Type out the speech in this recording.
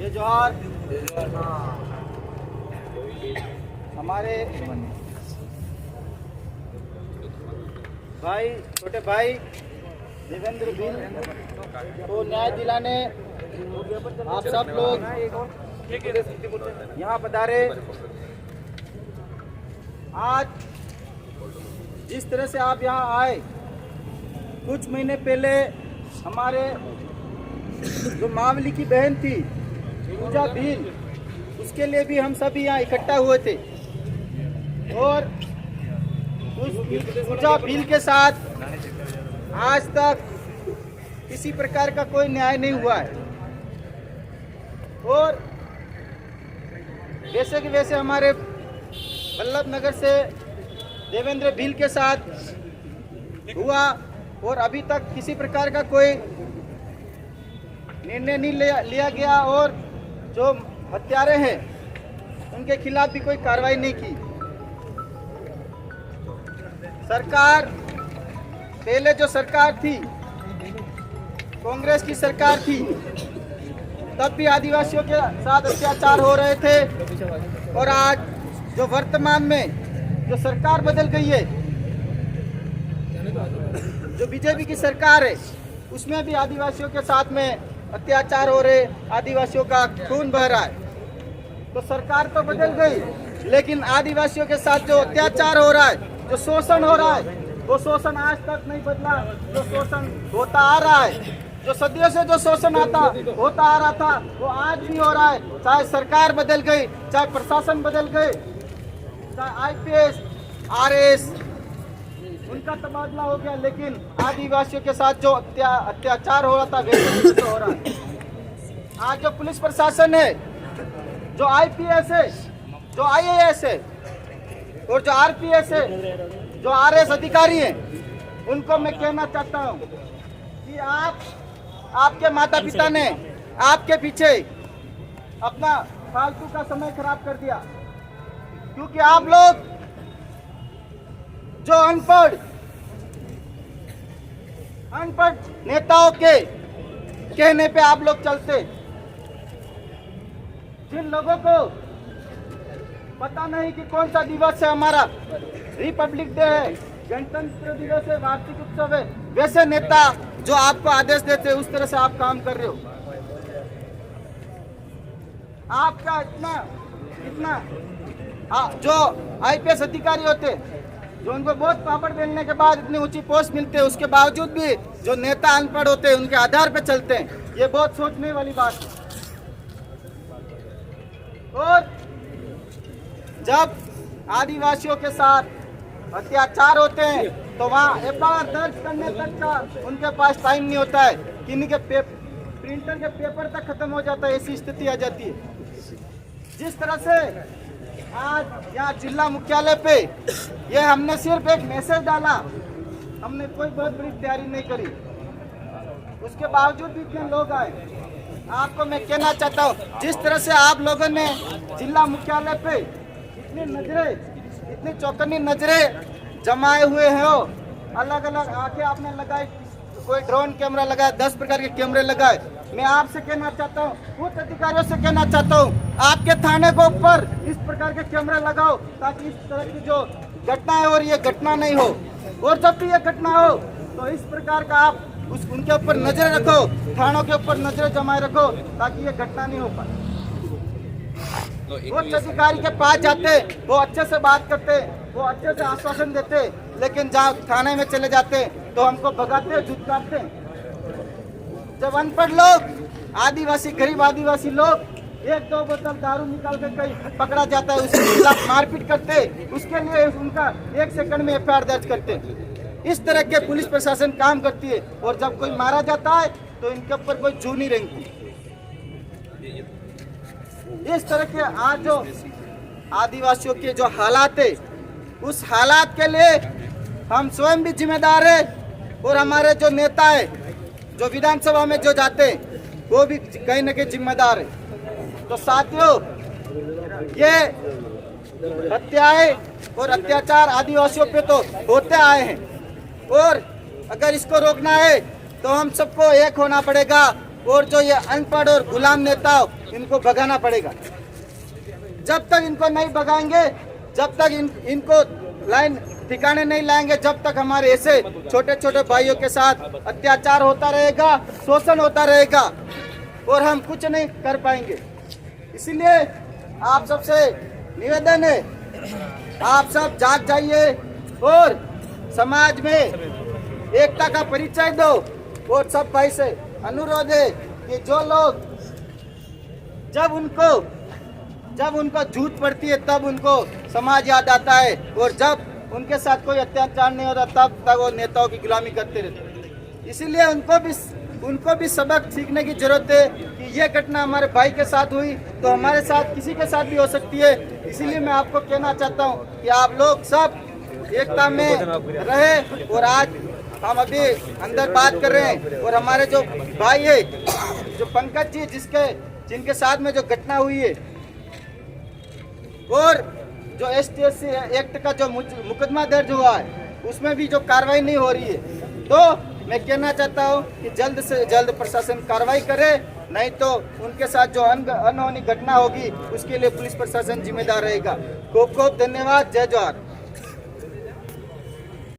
जय जोहार। हमारे भाई, छोटे भाई देवेंद्र भील को न्याय दिलाने आप सब लोग यहाँ पधारे। आज जिस तरह से आप यहाँ आए, कुछ महीने पहले हमारे जो मावली की बहन थी पूजा भील, उसके लिए भी हम सभी यहाँ इकट्ठा हुए थे और उस पूजा भील के साथ आज तक किसी प्रकार का कोई न्याय नहीं हुआ है। और वैसे कि वैसे हमारे वल्लभ नगर से देवेंद्र भील के साथ हुआ और अभी तक किसी प्रकार का कोई निर्णय नहीं लिया गया और जो हत्यारे हैं उनके खिलाफ भी कोई कार्रवाई नहीं की। सरकार, पहले जो सरकार थी, कांग्रेस की सरकार थी, तब भी आदिवासियों के साथ अत्याचार हो रहे थे और आज जो वर्तमान में जो सरकार बदल गई है, जो बीजेपी की सरकार है, उसमें भी आदिवासियों के साथ में अत्याचार हो रहे, आदिवासियों का खून बह रहा है। तो सरकार तो बदल गई, लेकिन आदिवासियों के साथ जो अत्याचार हो रहा है, जो शोषण हो रहा है, वो शोषण आज तक नहीं बदला। जो शोषण होता आ रहा है, जो सदियों से जो शोषण होता आ रहा था, वो आज भी हो रहा है। चाहे सरकार बदल गई, चाहे प्रशासन बदल गए, चाहे IPS, RS उनका तबादला हो गया, लेकिन आदिवासियों के साथ जो अत्याचार हो रहा था वैसे हो रहा है। आज जो पुलिस प्रशासन है, जो IPS है, जो IAS है और जो RPS है, जो RS अधिकारी हैं, उनको मैं कहना चाहता हूं कि आपके माता पिता ने आपके पीछे अपना फालतू का समय खराब कर दिया, क्योंकि आप लोग जो अनपढ़ नेताओं के कहने पे आप लोग चलते, जिन लोगों को पता नहीं कि कौन सा दिवस है, हमारा रिपब्लिक डे है, गणतंत्र दिवस है, वार्षिक उत्सव है, वैसे नेता जो आपको आदेश देते उस तरह से आप काम कर रहे हो। आपका इतना जो IPS अधिकारी होते, जो उनको बहुत पापड़ बेलने के बाद इतनी ऊंची पोस्ट मिलते हैं, उसके बावजूद भी जो नेता अनपढ़ होते हैं उनके आधार पे चलते हैं, ये बहुत सोचने वाली बात है। और जब आदिवासियों के साथ अत्याचार होते हैं तो वहाँ FIR दर्ज करने तक का उनके पास टाइम नहीं होता है, किन्हीं के प्रिंटर के पेपर तक खत्म हो जाता है, ऐसी स्थिति आ जाती है। जिस तरह से आज यहाँ जिला मुख्यालय पे ये हमने सिर्फ एक मैसेज डाला, हमने कोई बहुत बड़ी तैयारी नहीं करी, उसके बावजूद भी इतने लोग आए। आपको मैं कहना चाहता हूँ, जिस तरह से आप लोगों ने जिला मुख्यालय पे इतनी चौकन्नी नजरें जमाए हुए हो, अलग अलग आंखें आपने लगाई, कोई ड्रोन कैमरा लगाया, 10 प्रकार के कैमरे लगाए। मैं आपसे कहना चाहता हूँ, उच्च अधिकारियों से कहना चाहता हूँ, आपके थाने को ऊपर इस प्रकार के कैमरे लगाओ, ताकि इस तरह की जो घटना है और ये घटना नहीं हो। और जब भी ये घटना हो तो इस प्रकार का आप उनके ऊपर नजर रखो, थानों के ऊपर नजर जमाए रखो, ताकि ये घटना नहीं हो पाए। उच्च अधिकारी के पास जाते, वो अच्छे से बात करते, वो अच्छे से आश्वासन देते, लेकिन जहाँ थाने में चले जाते तो हमको भगाते, झुटकारते। जब अनपढ़ लोग, आदिवासी, गरीब आदिवासी लोग 1-2 बोतल दारू निकाल कर कहीं पकड़ा जाता है, उसके खिलाफ मारपीट करते, उसके लिए उनका 1 सेकंड में FIR दर्ज करते। इस तरह के पुलिस प्रशासन काम करती है। और जब कोई मारा जाता है तो इनके ऊपर कोई जू नहीं रेंगती। इस तरह के आज जो आदिवासियों के जो हालात है, उस हालात के लिए हम स्वयं भी जिम्मेदार है और हमारे जो नेता है, जो विधानसभा में जो जाते हैं, वो भी कहीं न कहीं जिम्मेदार है। तो साथियों, ये हत्याएं और अत्याचार आदिवासियों पे तो होते आए हैं, और अगर इसको रोकना है तो हम सबको एक होना पड़ेगा और जो ये अनपढ़ और गुलाम नेताओं, इनको भगाना पड़ेगा। जब तक इनको नहीं भगाएंगे, जब तक इनको लाइन ठिकाने नहीं लाएंगे, जब तक हमारे ऐसे छोटे छोटे भाइयों के साथ अत्याचार होता रहेगा, शोषण होता रहेगा और हम कुछ नहीं कर पाएंगे। इसलिए आप सबसे निवेदन है, आप सब जाग जाइए और समाज में एकता का परिचय दो। और सब भाई से अनुरोध है कि जो लोग जब उनको झूठ पड़ती है तब उनको समाज याद आता है, और जब उनके साथ कोई अत्याचार नहीं होता तब वो नेताओं की गुलामी करते रहते। इसीलिए उनको भी सबक सीखने की जरूरत है कि ये घटना हमारे भाई के साथ हुई तो हमारे साथ किसी के साथ भी हो सकती है। इसीलिए मैं आपको कहना चाहता हूँ कि आप लोग सब एकता में रहे। और आज हम अभी अंदर बात कर रहे हैं और हमारे जो भाई है, जो पंकज जी, जिनके साथ में जो घटना हुई है और जो ST/SC एक्ट का जो मुकदमा दर्ज हुआ है उसमें भी जो कार्रवाई नहीं हो रही है, तो मैं कहना चाहता हूँ कि जल्द से जल्द प्रशासन कार्रवाई करे, नहीं तो उनके साथ जो अनहोनी घटना होगी उसके लिए पुलिस प्रशासन जिम्मेदार रहेगा। खूब खूब धन्यवाद। जय जवाहर।